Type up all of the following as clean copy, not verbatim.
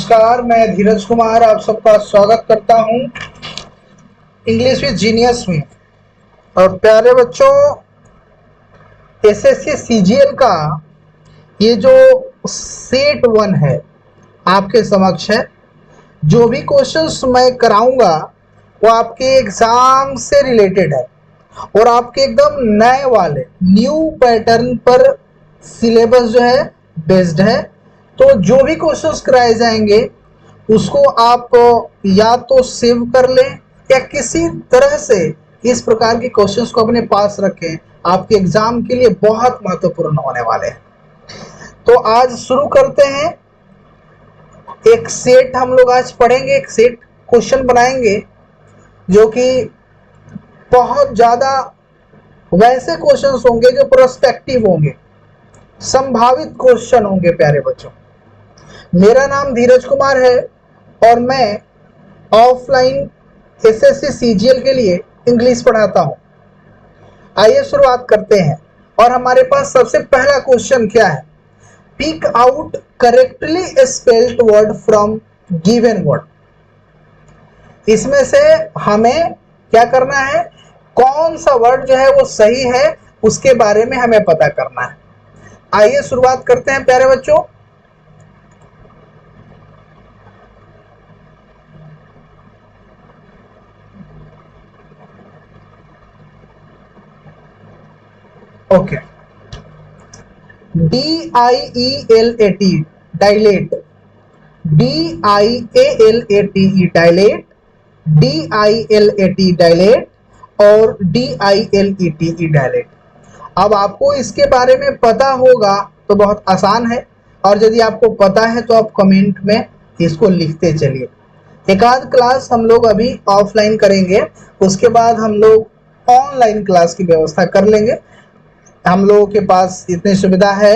नमस्कार, मैं धीरज कुमार आप सबका स्वागत करता हूं इंग्लिश विद जीनियस में। और प्यारे बच्चों, एसएससी सीजीएल का ये जो सेट 1 है आपके समक्ष है। जो भी क्वेश्चंस मैं कराऊंगा वो आपके एग्जाम से रिलेटेड है और आपके एकदम नए वाले न्यू पैटर्न पर सिलेबस जो है बेस्ड है। तो जो भी क्वेश्चंस कराए जाएंगे उसको आप या तो सेव कर लें या किसी तरह से इस प्रकार के क्वेश्चंस को अपने पास रखें, आपके एग्जाम के लिए बहुत महत्वपूर्ण होने वाले हैं। तो आज शुरू करते हैं। एक सेट हम लोग आज पढ़ेंगे, एक सेट क्वेश्चन बनाएंगे जो कि बहुत ज्यादा वैसे क्वेश्चंस होंगे जो प्रोस्पेक्टिव होंगे, संभावित क्वेश्चन होंगे। प्यारे बच्चों, मेरा नाम धीरज कुमार है और मैं ऑफलाइन एसएससी सीजीएल के लिए इंग्लिश पढ़ाता हूं। आइए शुरुआत करते हैं। और हमारे पास सबसे पहला क्वेश्चन क्या है? Pick out correctly spelled word from given word. इसमें से हमें क्या करना है, कौन सा वर्ड जो है वो सही है उसके बारे में हमें पता करना है। आइए शुरुआत करते हैं प्यारे बच्चों। Okay, DIELAT dilate, DIALATE dilate, DILAT dilate और DILETE डायलेट। अब आपको इसके बारे में पता होगा तो बहुत आसान है, और यदि आपको पता है तो आप कमेंट में इसको लिखते चलिए। एक आध क्लास हम लोग अभी ऑफलाइन करेंगे, उसके बाद हम लोग ऑनलाइन क्लास की व्यवस्था कर लेंगे। हम लोगों के पास इतनी सुविधा है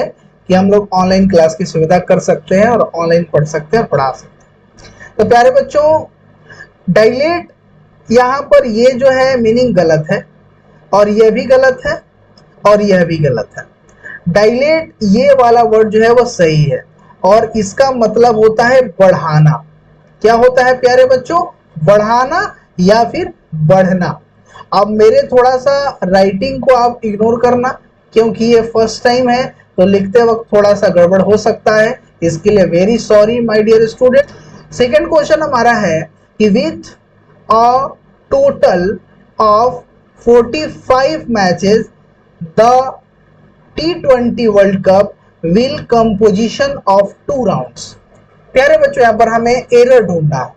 कि हम लोग ऑनलाइन क्लास की सुविधा कर सकते हैं और ऑनलाइन पढ़ सकते हैं, पढ़ा सकते हैं। तो प्यारे बच्चों, डायलेट यहाँ पर ये जो है मीनिंग गलत है, और यह भी गलत है, और यह भी गलत है। डायलेट ये वाला वर्ड जो है वो सही है, और इसका मतलब होता है बढ़ाना। क्या होता है प्यारे बच्चों? बढ़ाना या फिर बढ़ना। अब मेरे थोड़ा सा राइटिंग को आप इग्नोर करना, क्योंकि ये फर्स्ट टाइम है तो लिखते वक्त थोड़ा सा गड़बड़ हो सकता है, इसके लिए very sorry my dear student. Second question हमारा है कि with a total of 45 matches the T20 world cup will composition of 2 rounds. प्यारे बच्चों, यहाँ पर हमें एरर ढूंढना है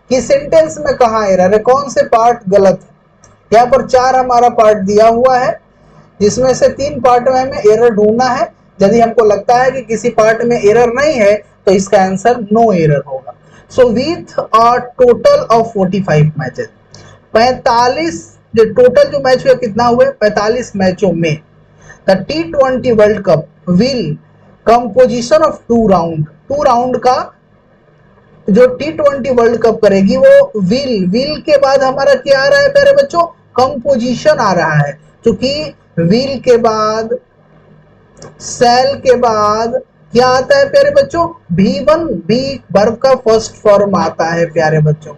कि सेंटेंस में कहाँ एरर है, कौन से पार्ट गलत है। यहाँ पर 4 हमारा पार्ट दिया हुआ है, जिसमें से 3 पार्ट में हमें एरर ढूंढना है। यदि हमको लगता है कि किसी पार्ट में एरर नहीं है तो इसका आंसर नो एरर होगा। So with a total of 45 matches, 45 जो टोटल जो मैच हुए कितना हुए, 45 मैचों में the T20 world cup will composition of 2 round. 2 round का जो T20 वर्ल्ड कप करेगी वो विल के बाद हमारा क्या आ रहा है प्यारे बच्चों? कंपोजिशन आ रहा है, क्योंकि विल के बाद सेल के बाद क्या आता है प्यारे बच्चों? V1, बी वर्ब का फर्स्ट फॉर्म आता है प्यारे बच्चों।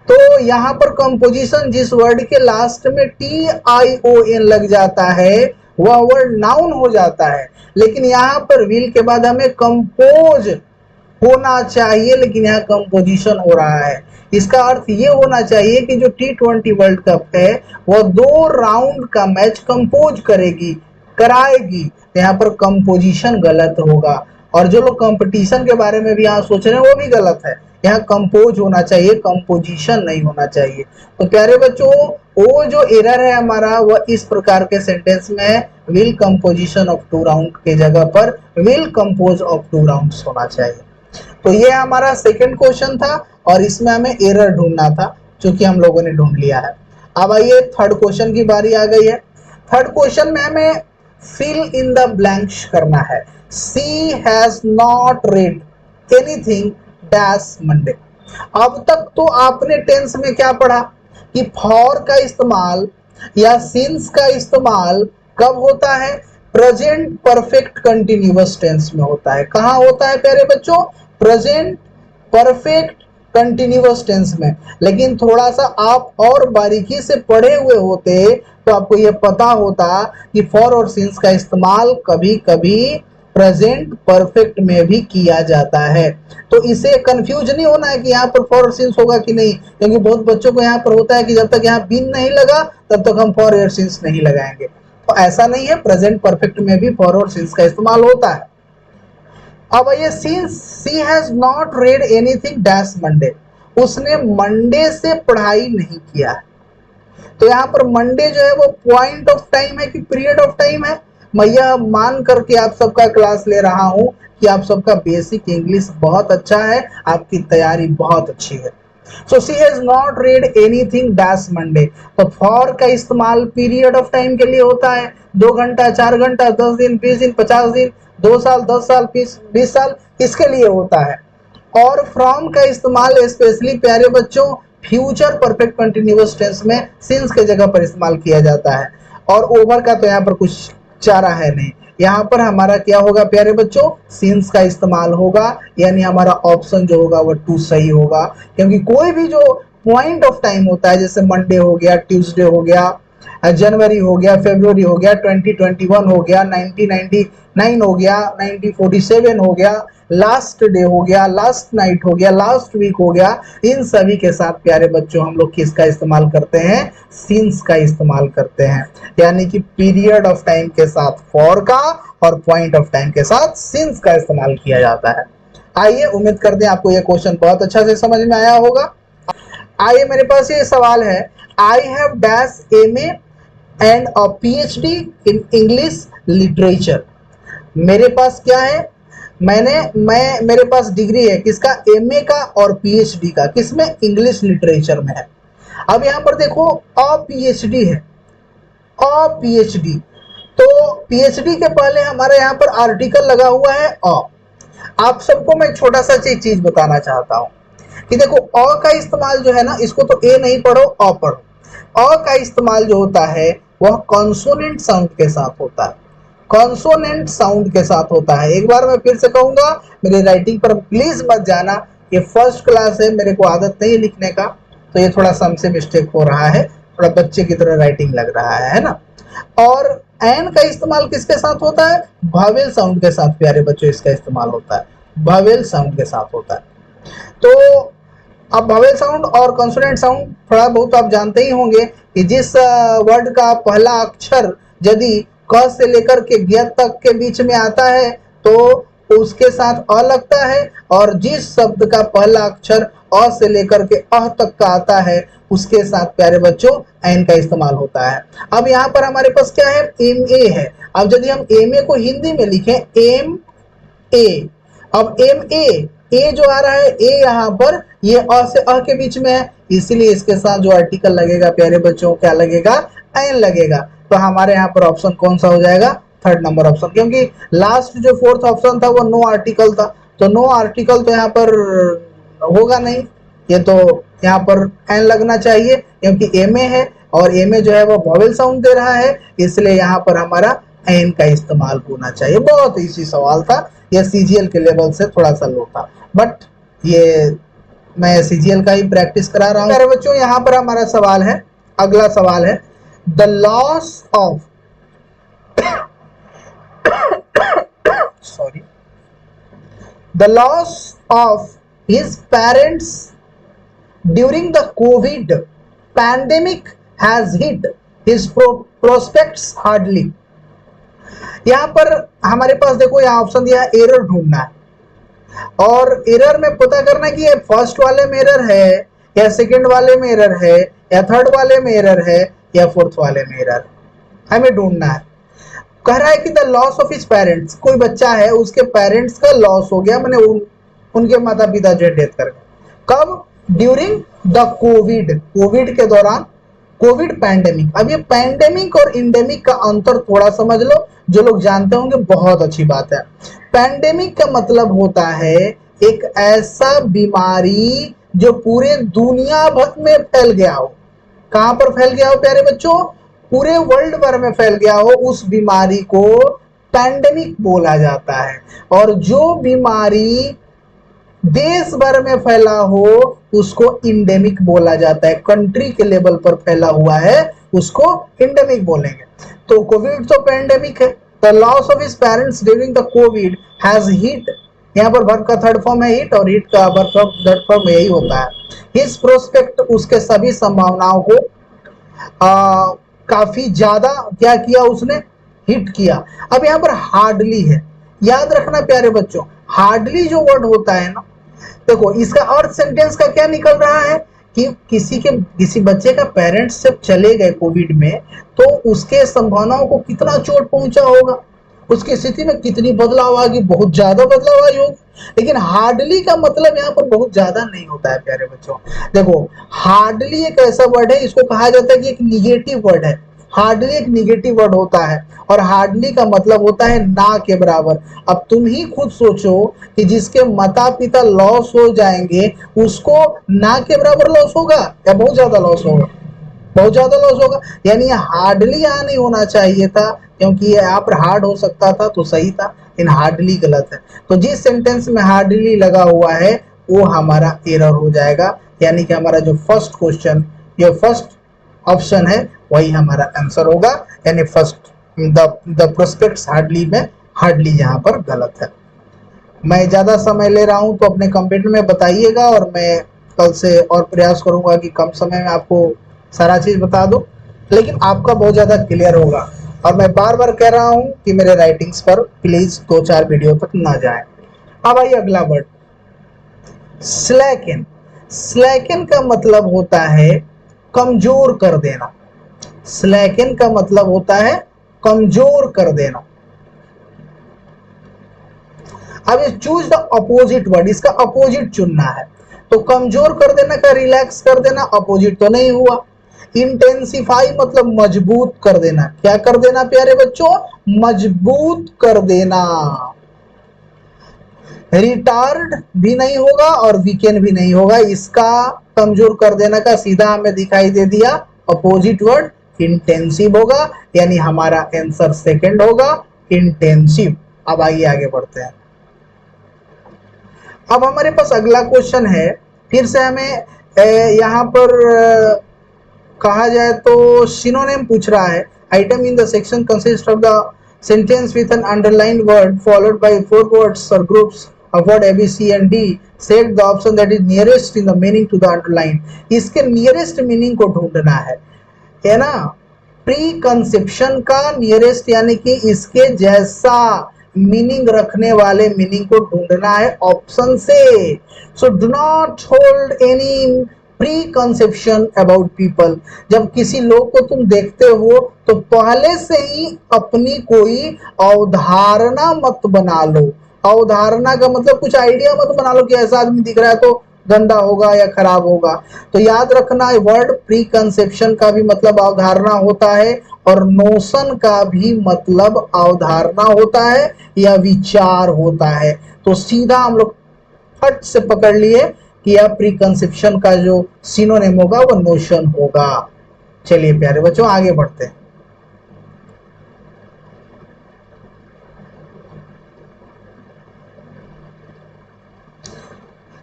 तो यहाँ पर कंपोजिशन जिस वर्ड के लास्ट में TION लग जाता है वह वर्ड नाउन हो जाता है, लेकिन यहाँ पर विल के बाद हमें कंपोज होना चाहिए, लेकिन यहाँ कंपोजिशन हो रहा है। इसका अर्थ ये होना चाहिए कि जो T20 वर्ल्ड कप है वो 2 राउंड का मैच कंपोज कराएगी। तो यहाँ पर कंपोजिशन गलत होगा, और जो लोग कंपटीशन के बारे में भी यहाँ सोच रहे हैं वो भी गलत है। यहाँ कंपोज होना चाहिए, कंपोजिशन नहीं होना चाहिए। तो प्यारे बच्चों, वो जो एरर है हमारा वह इस प्रकार के सेंटेंस में है, विल कंपोजिशन ऑफ 2 राउंड के जगह पर विल कंपोज ऑफ 2 राउंड्स होना चाहिए। तो ये हमारा सेकंड क्वेश्चन था और इसमें हमें एरर ढूंढना था, जो कि हम लोगों ने ढूंढ लिया है। अब आइए थर्ड क्वेश्चन की बारी आ गई है। थर्ड क्वेश्चन में हमें फिल इन द ब्लैंक्स करना है। She has not read anything dash Monday. अब तक तो आपने टेंस में क्या पढ़ा कि फॉर का इस्तेमाल या सिंस का इस्तेमाल कब होता है? प्रेजेंट परफेक्ट कंटिन्यूअस टेंस में होता है। कहाँ होता है प्यारे बच्चों? प्रेजेंट परफेक्ट कंटिन्यूअस टेंस में। लेकिन थोड़ा सा आप और बारीकी से पढ़े हुए होते तो आपको यह पता होता कि फॉर और सिंस का इस्तेमाल कभी कभी प्रेजेंट परफेक्ट में भी किया जाता है। तो इसे कंफ्यूज नहीं होना है कि यहाँ पर फॉर और सिंस होगा कि नहीं, क्योंकि बहुत बच्चों को यहाँ पर होता है कि जब तक यहाँ बीन नहीं लगा तब तक हम फॉर और सिंस नहीं लगाएंगे। तो ऐसा नहीं है, प्रेजेंट परफेक्ट में भी फॉर और सिंस का इस्तेमाल होता है। अब ये since she has not read anything dash Monday, उसने मंडे से पढ़ाई नहीं किया है। तो यहाँ पर मंडे जो है वो पॉइंट ऑफ टाइम है कि पीरियड ऑफ टाइम है। मैं यह मान करके आप सबका क्लास ले रहा हूं कि आप सबका बेसिक इंग्लिश बहुत अच्छा है, आपकी तैयारी बहुत अच्छी है। So she has not read anything dash Monday. तो फॉर का इस्तेमाल पीरियड ऑफ टाइम के लिए होता है, 2 घंटा, 4 घंटा, 10 दिन, 20 दिन, 50 दिन, 2 साल, 10 साल, 20 साल, इसके लिए होता है। और फ्रॉम का इस्तेमाल स्पेशली प्यारे बच्चों फ्यूचर परफेक्ट कंटिन्यूअस टेंस में सिंस के जगह पर इस्तेमाल किया जाता है। और ओवर का तो यहाँ पर कुछ चारा है नहीं, यहाँ पर हमारा क्या होगा प्यारे बच्चों, सिंस का इस्तेमाल होगा, यानी हमारा ऑप्शन जो होगा वो 2 सही होगा। क्योंकि कोई भी जो पॉइंट ऑफ टाइम होता है, जैसे मंडे हो गया, ट्यूसडे हो गया, जनवरी हो गया, फरवरी हो गया, 2021 हो गया, 1999 हो गया, 1947 हो गया, लास्ट डे हो गया, लास्ट नाइट हो गया, लास्ट वीक हो गया, इन सभी के साथ प्यारे बच्चों हम लोग किसका इस्तेमाल करते हैं, सिंस का इस्तेमाल करते हैं। यानी कि पीरियड ऑफ टाइम के साथ फॉर का और पॉइंट ऑफ टाइम के साथ सिंस का इस्तेमाल किया जाता है। आइए, उम्मीद करते हैं आपको यह क्वेश्चन बहुत अच्छा से समझ में आया होगा। आइए, मेरे पास ये सवाल है, I have dash MA and a PhD in English literature. मेरे पास क्या है, मेरे पास डिग्री है किसका, MA का और PhD का, किसमें, इंग्लिश लिटरेचर में है। अब यहाँ पर देखो अ PhD है, अ PhD, तो PhD के पहले हमारे यहाँ पर आर्टिकल लगा हुआ है अ। आप सबको मैं छोटा सा चीज बताना चाहता हूँ कि देखो अ का इस्तेमाल जो है ना, इसको तो ए नहीं पढ़ो, अ पढ़ो। अ का इस्तेमाल जो होता है वह कॉन्सोनेंट साउंड के साथ होता है, कॉन्सोनेंट साउंड के साथ होता है। एक बार मैं फिर से कहूंगा, मेरी राइटिंग पर प्लीज मत जाना, ये फर्स्ट क्लास है, मेरे को आदत नहीं लिखने का, तो ये थोड़ा सा हमसे मिस्टेक हो रहा है, थोड़ा बच्चे की तरह राइटिंग लग रहा है ना। और एन का इस्तेमाल किसके साथ होता है, वावेल साउंड के साथ प्यारे बच्चों इसका इस्तेमाल होता है, वावेल साउंड के साथ होता है। तो अब वावेल साउंड और कॉन्सोनेंट साउंड थोड़ा बहुत आप जानते ही होंगे कि जिस वर्ड का पहला अक्षर यदि क से लेकर के ग तक के बीच में आता है तो उसके साथ अ लगता है, और जिस शब्द का पहला अक्षर अ से लेकर के अह तक का आता है उसके साथ प्यारे बच्चों एन का इस्तेमाल होता है। अब यहाँ पर हमारे पास क्या है, MA है। अब यदि हम MA को हिंदी में लिखें MA, अब MA, ए जो आ रहा है ए यहाँ पर ये अ से अ के बीच में है, इसीलिए इसके साथ जो आर्टिकल लगेगा प्यारे बच्चों क्या लगेगा, एन लगेगा। तो हमारे यहाँ पर ऑप्शन कौन सा हो जाएगा, 3rd नंबर ऑप्शन, क्योंकि लास्ट जो 4th ऑप्शन था वो नो आर्टिकल था, तो नो आर्टिकल तो यहाँ पर होगा नहीं, ये तो यहाँ पर एन लगना चाहिए, क्योंकि MA है और MA जो है वो वॉवेल साउंड दे रहा है, इसलिए यहाँ पर हमारा एन का इस्तेमाल होना चाहिए। बहुत इजी सवाल था, यह CGL के लेवल से थोड़ा सा लो था, बट ये मैं CGL का ही प्रैक्टिस करा रहा हूँ। मेरे बच्चों यहाँ पर हमारा सवाल है, अगला सवाल है, the loss of sorry the loss of his parents during the Covid pandemic has hit his prospects hardly. यहाँ पर हमारे पास देखो यहाँ ऑप्शन दिया है एरर ढूंढना है, और एरर में पता करना कि ये फर्स्ट वाले में एरर है या सेकंड वाले में एरर है या थर्ड वाले में एरर है या फोर्थ वाले में एरर, हमें ढूंढना है। कह रहा है कि the loss of his parents, कोई बच्चा है उसके पेरेंट्स का लॉस हो गया, मैंने उनके माता पिता जो डेथ कर गए, कब, ड्यूरिंग द कोविड, कोविड के दौरान, कोविड पैंडेमिक। अब ये पैंडेमिक और इंडेमिक का अंतर थोड़ा समझ लो, जो लोग जानते होंगे बहुत अच्छी बात है। पैंडेमिक का मतलब होता है एक ऐसा बीमारी जो पूरे दुनिया भर में फैल गया हो। कहां पर फैल गया हो प्यारे बच्चों, पूरे वर्ल्ड भर में फैल गया हो, उस बीमारी को पैंडेमिक बोला जाता है। और जो बीमारी देश भर में फैला हो उसको इंडेमिक बोला जाता है। कंट्री के लेवल पर फैला हुआ है उसको इंडेमिक बोलेंगे। तो कोविड तो पेंडेमिक है। The loss of his parents during the Covid has hit, यहाँ पर वर्ब का थर्ड फॉर्म है हिट, और हिट का वर्ब का थर्ड फॉर्म यही होता है। हिज प्रोस्पेक्ट, उसके सभी संभावनाओं को काफी ज्यादा क्या किया उसने, हिट किया। अब यहाँ पर हार्डली है, याद रखना प्यारे बच्चों, हार्डली जो वर्ड होता है ना, देखो इसका अर्थ सेंटेंस का क्या निकल रहा है कि किसी बच्चे का पेरेंट्स जब चले गए कोविड में तो उसके संभावनाओं को कितना चोट पहुंचा होगा, उसकी स्थिति में कितनी बदलाव आ गई, बहुत ज्यादा बदलाव आई होगी। लेकिन हार्डली का मतलब यहाँ पर बहुत ज्यादा नहीं होता है प्यारे बच्चों। देखो हार्डली एक ऐसा वर्ड है, इसको कहा जाता है कि एक निगेटिव वर्ड है। हार्डली एक निगेटिव वर्ड होता है और हार्डली का मतलब होता है ना के बराबर। अब तुम ही खुद सोचो कि जिसके माता पिता लॉस हो जाएंगे उसको ना के बराबर लॉस होगा या बहुत ज्यादा लॉस होगा, बहुत ज्यादा लॉस होगा। यानी हार्डली यहाँ नहीं होना चाहिए था, क्योंकि ये यहाँ पर हार्ड हो सकता था तो सही था, लेकिन हार्डली गलत है। तो जिस सेंटेंस में हार्डली लगा हुआ है वो हमारा एरर हो जाएगा, यानी कि हमारा जो फर्स्ट क्वेश्चन, जो फर्स्ट ऑप्शन है वही हमारा आंसर होगा, यानी फर्स्ट द प्रोस्पेक्ट्स हार्डली में हार्डली यहाँ पर गलत है। मैं ज्यादा समय ले रहा हूं तो अपने कमेंट में बताइएगा और मैं कल से और प्रयास करूंगा कि कम समय में आपको सारा चीज बता दूं, लेकिन आपका बहुत ज्यादा क्लियर होगा। और मैं बार बार कह रहा हूं कि मेरे राइटिंग्स पर प्लीज 2-4 वीडियो तक ना जाए। अब आइए अगला वर्ड, स्लैकन। स्लैकन का मतलब होता है कमजोर कर देना। स्लैकन का मतलब होता है कमजोर कर देना। अब चूज द अपोजिट वर्ड, इसका अपोजिट चुनना है। तो कमजोर कर देना का रिलैक्स कर देना अपोजिट तो नहीं हुआ। इंटेंसिफाई मतलब मजबूत कर देना, क्या कर देना प्यारे बच्चों, मजबूत कर देना। रिटार्ड भी नहीं होगा और वीकेंड भी नहीं होगा, इसका कमजोर कर देना का सीधा हमें दिखाई दे दिया अपोजिट वर्ड इंटेंसिव होगा, यानी हमारा आंसर सेकंड होगा इंटेंसिव। अब आइए आगे बढ़ते हैं। अब हमारे पास अगला क्वेश्चन है, फिर से हमें यहाँ पर कहा जाए तो सिनोनिम पूछ रहा है। Item in the section consist of the sentence with an underline word followed by 4 words और groups of word A, B, C and D. Select the option that is nearest in the meaning to the underline. इसके nearest meaning को ढूंढना है ना। Pre conception का nearest यानी कि इसके जैसा मीनिंग रखने वाले मीनिंग को ढूंढना है ऑप्शन से। So do not hold any pre conception about people. जब किसी लोग को तुम देखते हो तो पहले से ही अपनी कोई अवधारणा मत बना लो। अवधारणा का मतलब कुछ आइडिया मत बना लो कि ऐसा आदमी दिख रहा है तो गंदा होगा या खराब होगा। तो याद रखना वर्ड प्री कंसेप्शन का भी मतलब अवधारणा होता है और नोशन का भी मतलब अवधारणा होता है या विचार होता है। तो सीधा हम लोग फट से पकड़ लिए कि यह प्री कंसेप्शन का जो सिनोनिम होगा वो नोशन होगा। चलिए प्यारे बच्चों आगे बढ़ते हैं।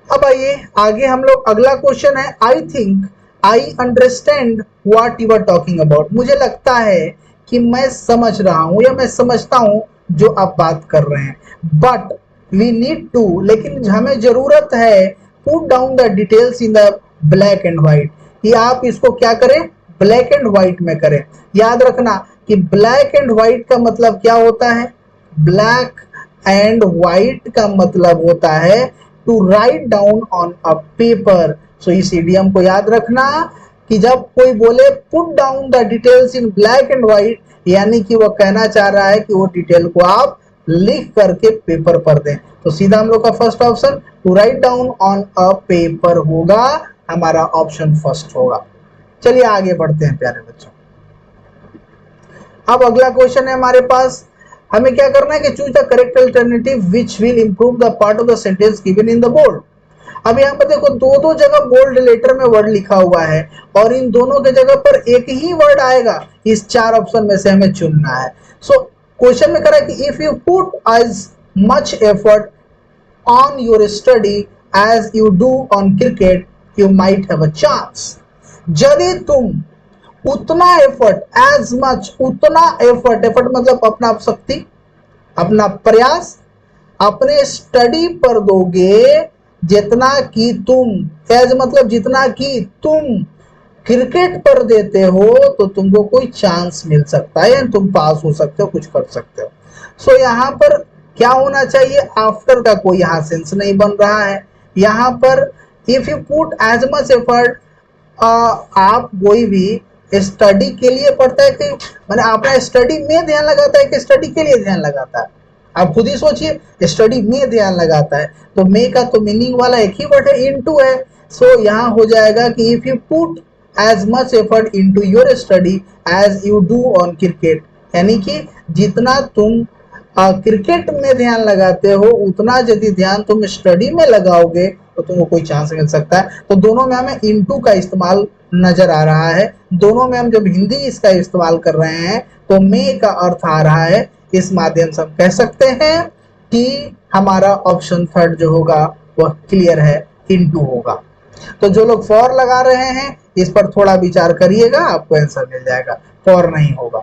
अब आइए आगे हम लोग, अगला क्वेश्चन है I think I understand what you are talking about. मुझे लगता है कि मैं समझ रहा हूं या मैं समझता हूं जो आप बात कर रहे हैं। बट वी नीड टू, लेकिन हमें जरूरत है put down the details in the black and white, कि आप इसको क्या करें, ब्लैक एंड व्हाइट में करें। याद रखना कि ब्लैक एंड व्हाइट का मतलब क्या होता है, ब्लैक एंड व्हाइट का मतलब होता है to write down on a paper. So इस इडियम को याद रखना कि जब कोई बोले put down the details in black and white, यानी कि वो कहना चाह रहा है कि वो डिटेल को आप लिख करके पेपर पर दें। तो सीधा हम लोग का first option to write down on a paper होगा, हमारा ऑप्शन फर्स्ट होगा। चलिए आगे बढ़ते हैं प्यारे बच्चों। अब अगला क्वेश्चन है हमारे पास, हमें क्या करना है कि choose the correct alternative which will improve the part of the sentence given in the board. अब यहाँ पर देखो दो जगह बोल्ड लेटर में वर्ड लिखा हुआ है और इन दोनों के जगह पर एक ही वर्ड आएगा। इस 4 ऑप्शन में से हमें चुनना है। सो क्वेश्चन में कह रहा है कि if you put as much effort on your study as you do on cricket, you might have a chance. यदि तुम उतना एफर्ट, as much, उतना एफर्ट, एफर्ट मतलब अपना शक्ति, अपना प्रयास अपने स्टडी पर दोगे जितना कि तुम, एज मतलब जितना कि तुम क्रिकेट पर देते हो, तो तुमको कोई चांस मिल सकता है, तुम पास हो सकते हो, कुछ कर सकते हो। सो यहाँ पर क्या होना चाहिए, आफ्टर का कोई यहाँ सेंस नहीं बन रहा है। यहाँ पर if you put as much effort, आप कोई भी स्टडी के लिए पढ़ता है कि मैंने अपना स्टडी में ध्यान लगाता है कि स्टडी के लिए ध्यान लगाता है, आप खुद ही सोचिए, स्टडी में ध्यान लगाता है तो मे का तो मीनिंग वाला एक ही वर्ड है, इनटू है। सो यहाँ हो जाएगा कि if you put as much effort into your study as you do on cricket, यानी कि जितना तुम क्रिकेट में ध्यान लगाते हो उतना यदि ध्यान तुम स्टडी में लगाओगे तो तुमको कोई चांस मिल सकता है। तो दोनों में हमें इनटू का इस्तेमाल नजर आ रहा है, दोनों में हम जब हिंदी इसका इस्तेमाल कर रहे हैं तो मे का अर्थ आ रहा है। इस माध्यम से हम कह सकते हैं कि हमारा ऑप्शन थर्ड जो होगा वह क्लियर है, इनटू होगा। तो जो लोग फॉर लगा रहे हैं इस पर थोड़ा विचार करिएगा, आपको आंसर मिल जाएगा, फॉर नहीं होगा।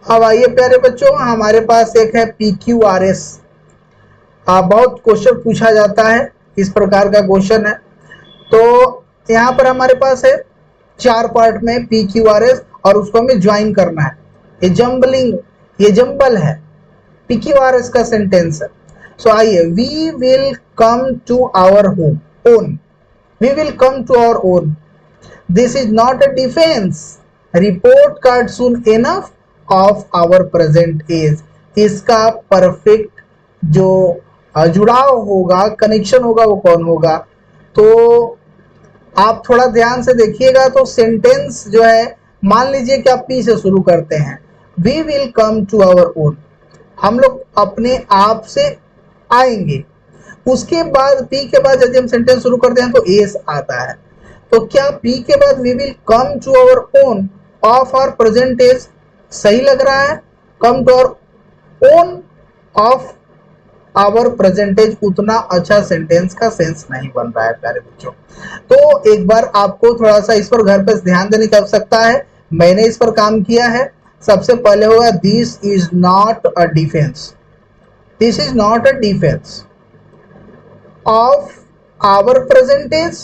अब आइए प्यारे बच्चों, हमारे पास एक है PQRS। बहुत क्वेश्चन पूछा जाता है, इस प्रकार का क्वेश्चन है। तो यहाँ पर हमारे पास है 4 पार्ट में PQRS और उसको हमें ज्वाइन करना है। ये जम्बलिंग, ये जम्बल है, PQRS का सेंटेंस है। सो आइए, we will come to our home own, we will come to our own, this is not a defense, report card soon enough of our present age। इसका perfect जो जुड़ाव होगा, connection होगा, वो कौन होगा? तो आप थोड़ा ध्यान से देखिएगा। तो सेंटेंस जो है, मान लीजिए कि आप पी से शुरू करते हैं, we will come to our own, हम लोग अपने आप से आएंगे। उसके बाद पी के बाद यदि हम सेंटेंस शुरू करते हैं तो एस आता है। तो क्या पी के बाद we will come to our own of our present age सही लग रहा है? Come to our own of our present age उतना अच्छा सेंटेंस का सेंस नहीं बन रहा है प्यारे बच्चों। तो एक बार आपको थोड़ा सा इस पर घर पे ध्यान देने की आवश्यकता है। मैंने इस पर काम किया है। सबसे पहले होगा this is not a defence, this is not a defence of our present age,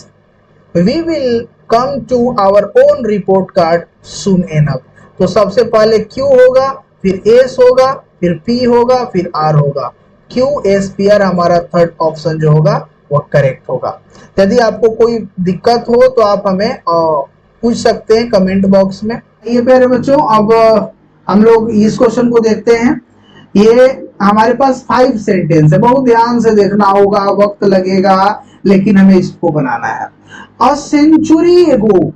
we will come to our own report card soon enough। तो सबसे पहले Q होगा, फिर S होगा, फिर P होगा, फिर R होगा। QSPR हमारा थर्ड ऑप्शन जो होगा वह करेक्ट होगा। यदि आपको कोई दिक्कत हो तो आप हमें पूछ सकते हैं कमेंट बॉक्स में। ये प्यारे बच्चों, अब हम लोग इस क्वेश्चन को देखते हैं। ये हमारे पास 5 सेंटेंस है, बहुत ध्यान से देखना होगा, वक्त लगेगा, लेकिन हमें इसको बनाना है। A century ago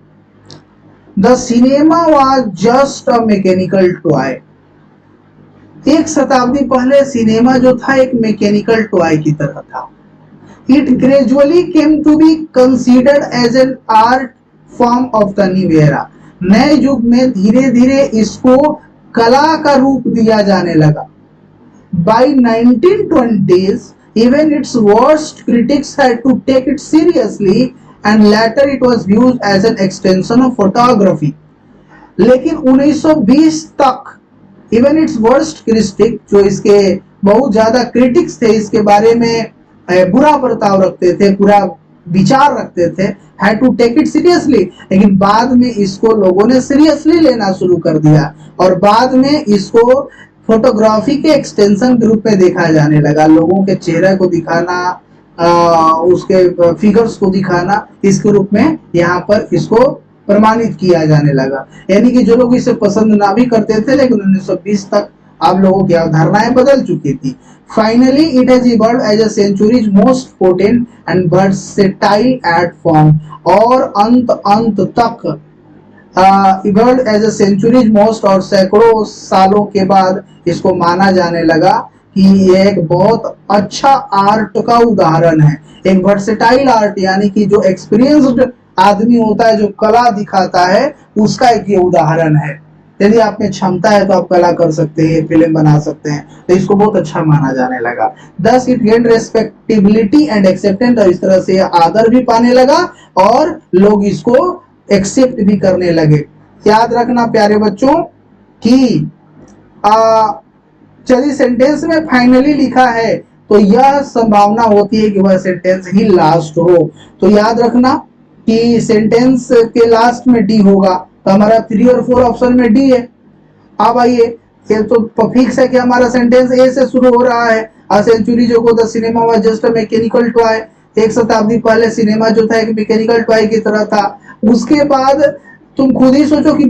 the cinema was just a mechanical toy. एक शताब्दी पहले सिनेमा जो था एक मैकेनिकल टॉय की तरह था। It gradually came to be considered as an art form of the new era. नए युग में धीरे धीरे इसको कला का रूप दिया जाने लगा। By 1920s, even its worst critics had to take it seriously, and later it was viewed as an extension of photography। लेकिन 1920 तक even its worst critic, जो इसके बहुत ज्यादा critics थे, इसके बारे में बुरा बर्ताव रखते थे, बुरा विचार रखते थे, had to take it seriously। लेकिन बाद में इसको लोगों ने सीरियसली लेना शुरू कर दिया और बाद में इसको फोटोग्राफी के एक्सटेंशन के रूप में देखा जाने लगा। लोगों के चेहरे को दिखाना, उसके फिगर्स को दिखाना, इसके रूप में यहाँ पर इसको प्रमाणित किया जाने लगा। यानी कि जो लोग इसे पसंद ना भी करते थे, लेकिन 1920 तक आप लोगों की अवधारणाएं बदल चुकी थी। Finally it has evolved as a century's most potent and versatile art form. और अंत तक evolved as a century's most, और सैकड़ों सालों के बाद इसको माना जाने लगा कि ये एक बहुत अच्छा आर्ट का उदाहरण है। एक वर्सेटाइल आर्ट, यानी कि जो एक्सपीरियंस्ड आदमी होता है, जो कला दिखाता है, उसका एक ये उदाहरण है। यदि आप में क्षमता है तो आप कला कर सकते हैं, फिल्म बना सकते हैं, तो इसको बहुत अच्छा माना जाने लगा। Thus it gain respectability and acceptance, और इस तरह से आदर भी पाने लगा और लोग इसको एक्सेप्ट भी करने लगे। याद रखना प्यारे बच्चों कि यदि सेंटेंस में फाइनली लिखा है तो यह संभावना होती है कि वह सेंटेंस ही लास्ट हो। तो याद रखना कि सेंटेंस के लास्ट में डी होगा, तो हमारा 3 और 4 ऑप्शन में डी है। अब आइए, ये तो फिक्स है कि हमारा सेंटेंस ए से शुरू हो रहा है। अ सेंचुरी जो the cinema was just a mechanical toy, एक शताब्दी पहले सिनेमा जो था एक मैकेनिकल टॉय की तरह था। उसके बाद तुम खुद ही सोचो कि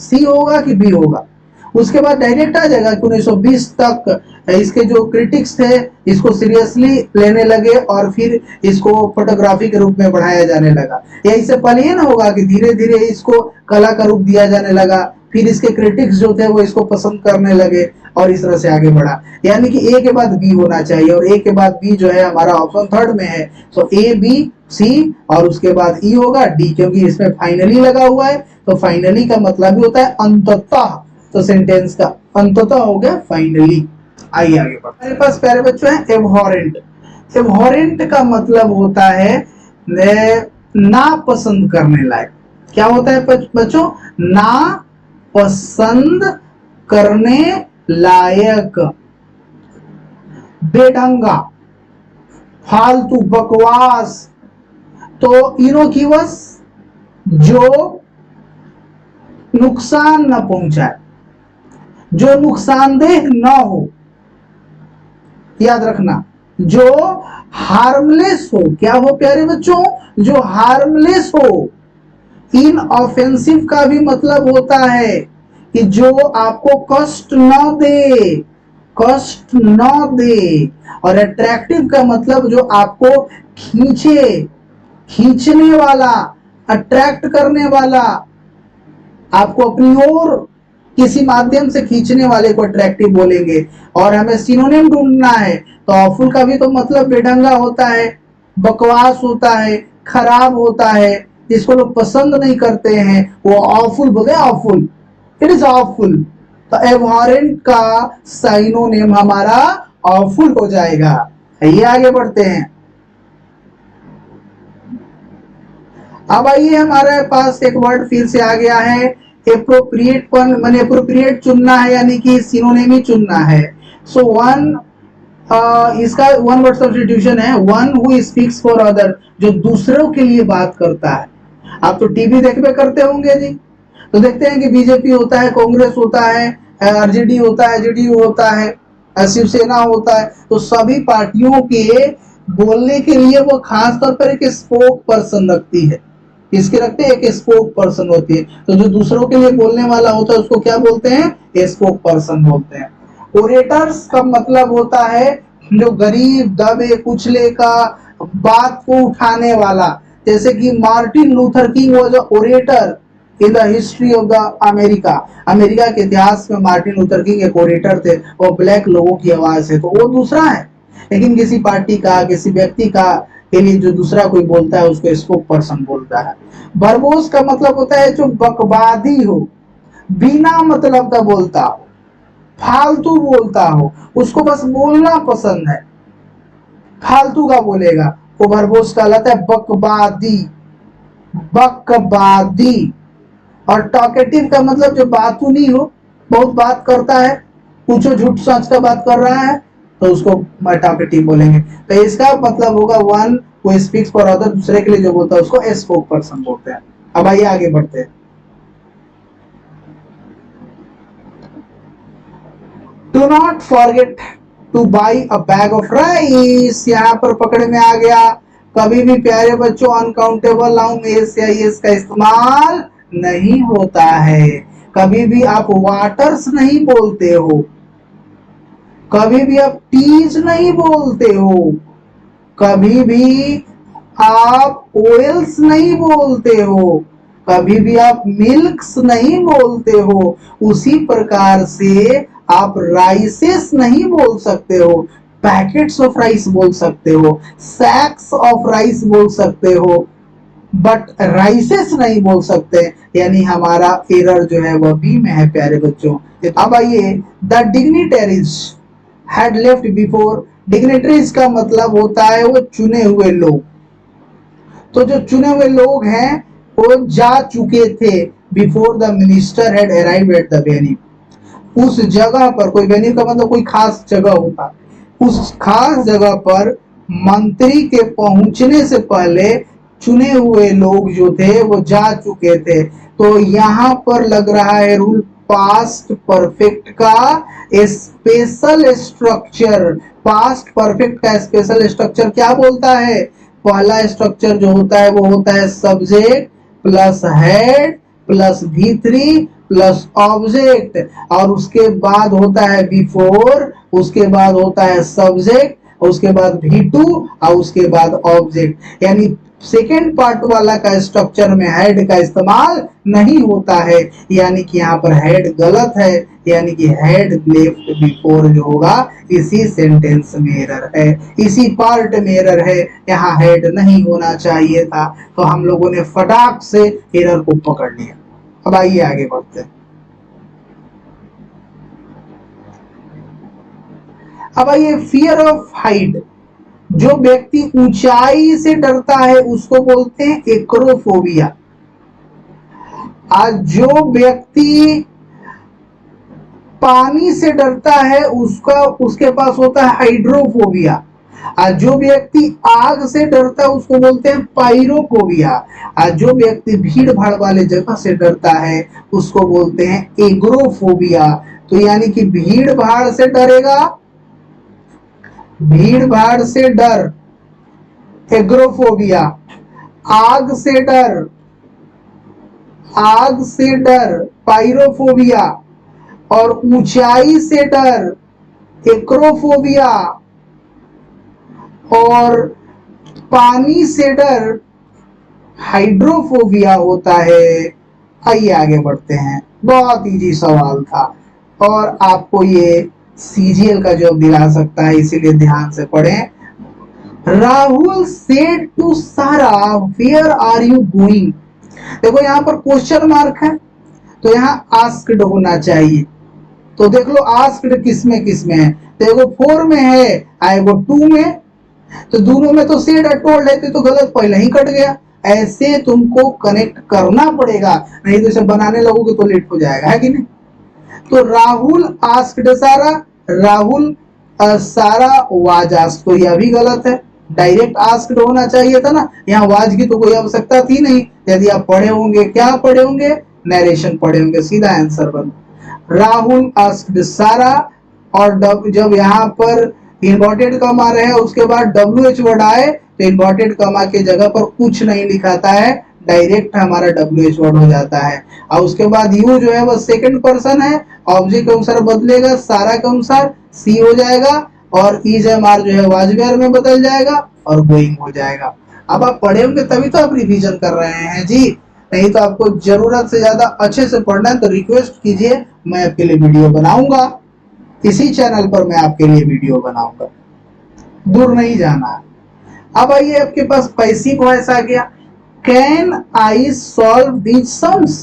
सी होगा कि बी होगा। उसके बाद डायरेक्ट आ जाएगा कि 1920 तक इसके जो क्रिटिक्स थे इसको सीरियसली लेने लगे और फिर इसको फोटोग्राफी के रूप में बढ़ाया जाने लगा। या इससे पहले ये ना होगा कि धीरे धीरे इसको कला का रूप दिया जाने लगा, फिर इसके क्रिटिक्स जो थे वो इसको पसंद करने लगे और इस तरह से आगे बढ़ा। यानी कि ए के बाद बी होना चाहिए, और ए के बाद बी जो है हमारा ऑप्शन थर्ड में है। सो ए बी सी और उसके बाद ई होगा डी, क्योंकि इसमें फाइनली लगा हुआ है। तो फाइनली का मतलब भी होता है अंततः, तो सेंटेंस का अंततः हो गया फाइनली। आइए आगे बढ़ते हैं। मेरे पास प्यारे बच्चों है एबहॉरेंट। एबहॉरेंट का मतलब होता है ना पसंद करने लायक। क्या होता है बच्चों? ना पसंद करने लायक, बेढंगा, फालतू, बकवास। तो इनोक्यूअस, जो नुकसान न पहुंचाए, जो नुकसानदेह न हो। याद रखना, जो हार्मलेस हो। क्या हो प्यारे बच्चों? जो हार्मलेस हो। इन ऑफेंसिव का भी मतलब होता है कि जो आपको कष्ट न दे, कष्ट न दे। और अट्रैक्टिव का मतलब जो आपको खींचे, खींचने वाला, अट्रैक्ट करने वाला, आपको अपनी ओर किसी माध्यम से खींचने वाले को अट्रैक्टिव बोलेंगे। और हमें सिनोनिम ढूंढना है, तो ऑफुल का भी तो मतलब बेढंगा होता है, बकवास होता है, खराब होता है, जिसको लोग पसंद नहीं करते हैं, वो ऑफुल बोले, ऑफुल, इट इज ऑफुल। तो एबहॉरेंट का साइनोनिम हमारा ऑफुल हो जाएगा। ये आगे बढ़ते हैं। अब आइए, हमारे पास एक वर्ड फिर से आ गया है, एप्रोप्रिएट पर मैंने एप्रोप्रिएट चुनना है, यानी कि सिनोनिम ही चुनना है। सो वन, इसका वन वर्ड सब्स्टिट्यूशन है, one who speaks for other, जो दूसरों के लिए बात करता है। आप तो टीवी देखते करते होंगे जी, तो देखते हैं कि बीजेपी होता है, कांग्रेस होता है, आरजेडी होता है, जेडीयू होता है, शिवसेना होता है। तो सभी पार्टियों के बोलने के लिए वो खास तौर पर एक स्पोक पर्सन रखती है। किसके रखते हैं? एक स्पोक पर्सन होती है। तो जो दूसरों के लिए बोलने वाला होता है उसको क्या बोलते हैं? स्पोक पर्सन बोलते हैं। ओरेटर्स का मतलब होता है जो गरीब, दबे कुचले का बात को उठाने वाला। जैसे कि Martin Luther king was a orator in the history of the America. America के इतिहास में मार्टिन लूथर किंग एक ओरेटर थे, वो ब्लैक लोगों की आवाज है, तो वो दूसरा है। लेकिन किसी पार्टी का, किसी व्यक्ति का के लिए जो दूसरा कोई बोलता है उसको स्पोक पर्सन बोलता है। बरबोस का मतलब होता है जो बकवादी हो, बिना मतलब का बोलता हो, फालतू बोलता हो, उसको बस बोलना पसंद है, फालतू का बोलेगा, वो बरबोस कहलाता है बकवादी, बकवादी। और टॉकेटिव का मतलब जो बातूनी हो, बहुत बात करता है, पूछो झूठ सच का बात कर रहा है तो उसको टॉकेटिव बोलेंगे। तो इसका मतलब होगा one who speaks for other, दूसरे के लिए जो बोलता है उसको स्पोक पर्सन बोलते हैं। अब आइए आगे बढ़ते हैं। Do not forget two by a bag of rice. यहाँ पर पकड़ में आ गया। कभी भी प्यारे बच्चों अनकाउंटेबल नाउन एस या एस का इस्तेमाल नहीं होता है। कभी भी आप वाटर्स नहीं बोलते हो, कभी भी आप टीज नहीं बोलते हो, कभी भी आप ओइल्स नहीं बोलते हो, कभी भी आप मिल्क्स नहीं बोलते हो। उसी प्रकार से आप राइसेस नहीं बोल सकते हो, पैकेट्स ऑफ राइस बोल सकते हो, सैक्स ऑफ राइस बोल सकते हो। बट राइसेस नहीं बोल सकते, यानी हमारा एरर जो है वह बी में है प्यारे बच्चों। अब आइए, the dignitaries had left before. Dignitaries का मतलब होता है वो चुने हुए लोग। तो जो चुने हुए लोग हैं वो जा चुके थे, before the minister had arrived at the venue. उस जगह पर, कोई वेन्यू का मतलब कोई खास जगह होता है, उस खास जगह पर मंत्री के पहुंचने से पहले चुने हुए लोग जो थे वो जा चुके थे। तो यहाँ पर लग रहा है रूल पास्ट परफेक्ट का स्पेशल स्ट्रक्चर। पास्ट परफेक्ट का स्पेशल स्ट्रक्चर क्या बोलता है? पहला स्ट्रक्चर जो होता है वो होता है subject plus head plus V3 plus object, और उसके बाद होता है बिफोर, उसके बाद होता है सब्जेक्ट, उसके बाद V2 और उसके बाद ऑब्जेक्ट। यानी सेकेंड पार्ट वाला का स्ट्रक्चर में हेड का इस्तेमाल नहीं होता है, यानी कि यहाँ पर हेड गलत है, यानी कि हेड लेफ्ट बिफोर जो होगा इसी सेंटेंस में एरर है, इसी पार्ट में एरर है, यहाँ हेड नहीं होना चाहिए था। तो हम लोगों ने फटाक से एरर को पकड़ लिया। अब आइए आगे बढ़ते हैं। अब आइए, फियर ऑफ हाइट। जो व्यक्ति ऊंचाई से डरता है उसको बोलते हैं एक्रोफोबिया। आज जो व्यक्ति पानी से डरता है उसके पास होता है हाइड्रोफोबिया। आज जो व्यक्ति आग से डरता है उसको बोलते हैं पायरोफोबिया। आज जो व्यक्ति भीड़ भाड़ वाले जगह से डरता है उसको बोलते हैं एग्रोफोबिया। तो यानी कि भीड़ भाड़ से डरेगा, भीड़ भाड़ से डर एग्रोफोबिया, आग से डर, आग से डर पायरोफोबिया, और ऊंचाई से डर एक्रोफोबिया, और पानी से डर हाइड्रोफोबिया होता है। आइए आगे बढ़ते हैं। बहुत इजी सवाल था और आपको ये CGL का जॉब दिला सकता है, इसीलिए ध्यान से पढ़ें। राहुल सेड टू सारा वेयर आर यू गोइंग। देखो यहाँ पर क्वेश्चन मार्क है तो यहाँ आस्क्ड होना चाहिए। तो देख लो आस्क्ड किसमें किसमें है, देखो 4 में है, आएगो 2 में, तो दोनों में तो सेड और टोल्ड है तो गलत पहले ही कट गया। ऐसे तुमको कनेक्ट करना पड़ेगा, नहीं तो इसे बनाने लगोगे तो लेट हो जाएगा, है कि नहीं। तो राहुल आस्क्ड सारा, राहुल सारा वाज आस्क्ड, तो यह भी गलत है। डायरेक्ट आस्क्ड होना चाहिए था ना, यहाँ वाज की तो कोई आवश्यकता थी नहीं। यदि आप पढ़े होंगे, क्या पढ़े होंगे, नरेशन पढ़े होंगे, सीधा आंसर बन। राहुल आस्क्ड सारा, और जब यहाँ पर इन्वर्टेड कॉमा रहे उसके बाद WH वर्ड आए तो इन्वर्टेड कॉमा के जगह पर कुछ नहीं लिखाता है, डायरेक्ट हमारा WH वर्ड हो जाता है। और उसके बाद यू जो है वो सेकंड पर्सन है, ऑब्जेक्ट के अनुसार बदलेगा, सारा के अनुसार सी हो जाएगा, और इज एम आर जो है वाजवेयर में बदल जाएगा और गोइंग हो जाएगा। अब आप पढ़े होंगे तभी तो आप रिवीजन कर रहे हैं जी, नहीं तो आपको जरूरत से ज्यादा अच्छे से पढ़ना है तो रिक्वेस्ट कीजिए, मैं आपके लिए वीडियो बनाऊंगा, इसी चैनल पर मैं आपके लिए वीडियो बनाऊंगा, दूर नहीं जाना। अब आइए आपके पास पैसिव वॉइस आ गया, can I solve these sums.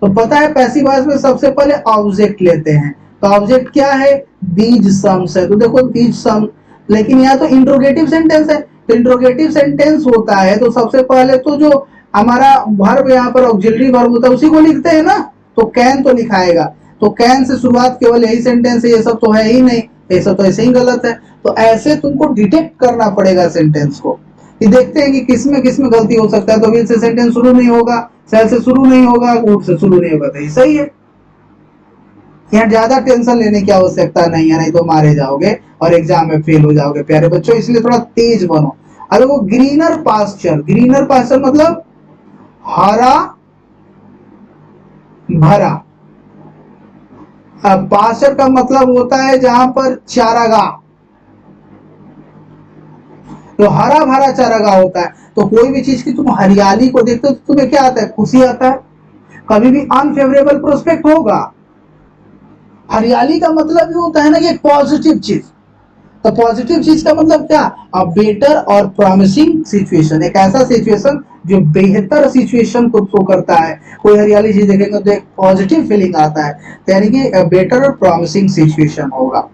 तो पता है पैसिव वॉइस में सबसे पहले ऑब्जेक्ट लेते हैं, तो ऑब्जेक्ट क्या है, दीज सम्स है। तो देखो दीज सम, लेकिन यहाँ तो इंट्रोगेटिव सेंटेंस है, तो इंट्रोगेटिव सेंटेंस होता है तो सबसे पहले तो जो हमारा वर्ब यहाँ पर ऑक्सिलरी वर्ब होता है उसी को लिखते हैं ना, तो कैन तो लिखाएगा। तो कैन से शुरुआत केवल यही सेंटेंस है, ये सब तो है ही नहीं, ये सब तो ऐसे ही गलत है। तो ऐसे तुमको डिटेक्ट करना पड़ेगा सेंटेंस को, कि देखते हैं कि किसमें किसमें गलती हो सकता है। तो विल से सेंटेंस शुरू नहीं होगा, सेल से शुरू नहीं होगा, वुड से शुरू नहीं होगा, तो ये सही है। यहाँ ज्यादा टेंशन लेने की आवश्यकता नहीं है, नहीं तो मारे जाओगे और एग्जाम में फेल हो जाओगे प्यारे बच्चों, इसलिए थोड़ा तेज बनो। अब वो ग्रीनर पास्चर, ग्रीनर पास्चर मतलब हरा भरा। पास्चर का मतलब होता है जहां पर चारागाह, तो हरा भरा चारागाह होता है। तो कोई भी चीज की तुम हरियाली को देखते हो तो तुम्हें क्या आता है, खुशी आता है, कभी भी अनफेवरेबल प्रोस्पेक्ट होगा। हरियाली का मतलब ये होता है ना कि एक पॉजिटिव चीज, तो पॉजिटिव चीज का मतलब क्या, अ बेटर और प्रॉमिसिंग सिचुएशन, एक ऐसा सिचुएशन जो बेहतर सिचुएशन को शो करता है। कोई हरियाली चीज देखेंगे तो एक पॉजिटिव फीलिंग आता है, यानी कि बेटर और प्रॉमिसिंग सिचुएशन होगा।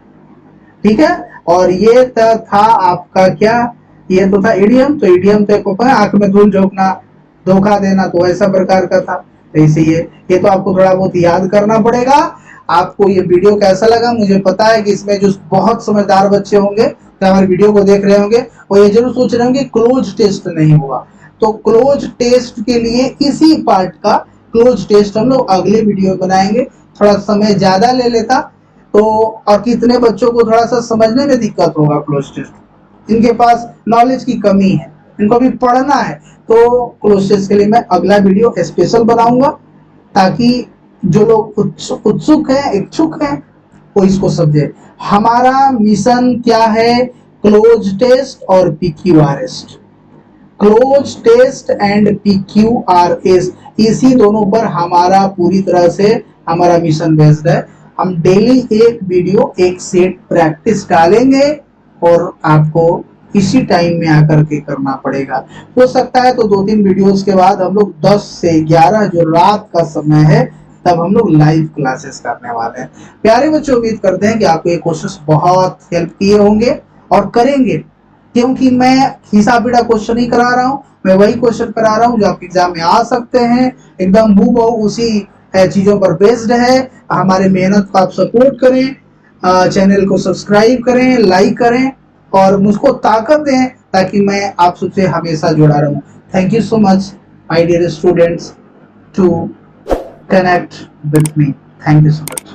ठीक है, और ये था आपका क्या, ये तो था इडियम। तो इडियम तो एक आंख में धूल झोंकना, धोखा देना, तो ऐसा प्रकार का था। तो इसीलिए ये तो आपको थोड़ा बहुत याद करना पड़ेगा। आपको ये वीडियो कैसा लगा, मुझे पता है कि इसमें जो बहुत समझदार बच्चे होंगे जो हमारे वीडियो को देख रहे होंगे, वो ये जरूर सोच रहे होंगे क्लोज टेस्ट नहीं हुआ। तो क्लोज टेस्ट के लिए इसी पार्ट का क्लोज टेस्ट हम लोग अगले वीडियो बनाएंगे। थोड़ा समय ज्यादा ले लेता तो, और कितने बच्चों को थोड़ा सा समझने में दिक्कत होगा क्लोज टेस्ट, इनके पास नॉलेज की कमी है, इनको भी पढ़ना है। तो क्लोज टेस्ट के लिए मैं अगला वीडियो स्पेशल बनाऊंगा, ताकि जो लोग उत्सुक हैं, इच्छुक हैं, वो इसको समझे। हमारा मिशन क्या है, क्लोज टेस्ट और PQRS, cloze test and PQRS, इसी दोनों पर हमारा पूरी तरह से हमारा मिशन बेस्ड है। हम डेली एक वीडियो, एक सेट प्रैक्टिस डालेंगे और आपको इसी टाइम में आकर के करना पड़ेगा। हो सकता है तो 2-3 वीडियोस के बाद हम लोग 10 से 11 जो रात का समय है तब हम लोग लाइव क्लासेस करने वाले हैं। प्यारे बच्चों, उम्मीद करते हैं कि आपको ये क्वेश्चंस बहुत हेल्प किए होंगे और करेंगे, क्योंकि मैं हिसाबीड़ा क्वेश्चन ही करा रहा हूँ, मैं वही क्वेश्चन करा रहा हूँ जो आपके एग्जाम में आ सकते हैं, एकदम हूबहू उसी चीजों पर बेस्ड है। हमारे मेहनत को आप सपोर्ट करें, चैनल को सब्सक्राइब करें, लाइक करें और मुझको ताकत दें ताकि मैं आप सबसे हमेशा जुड़ा रहूं। Thank you so much my dear students to connect with me. Thank you so much.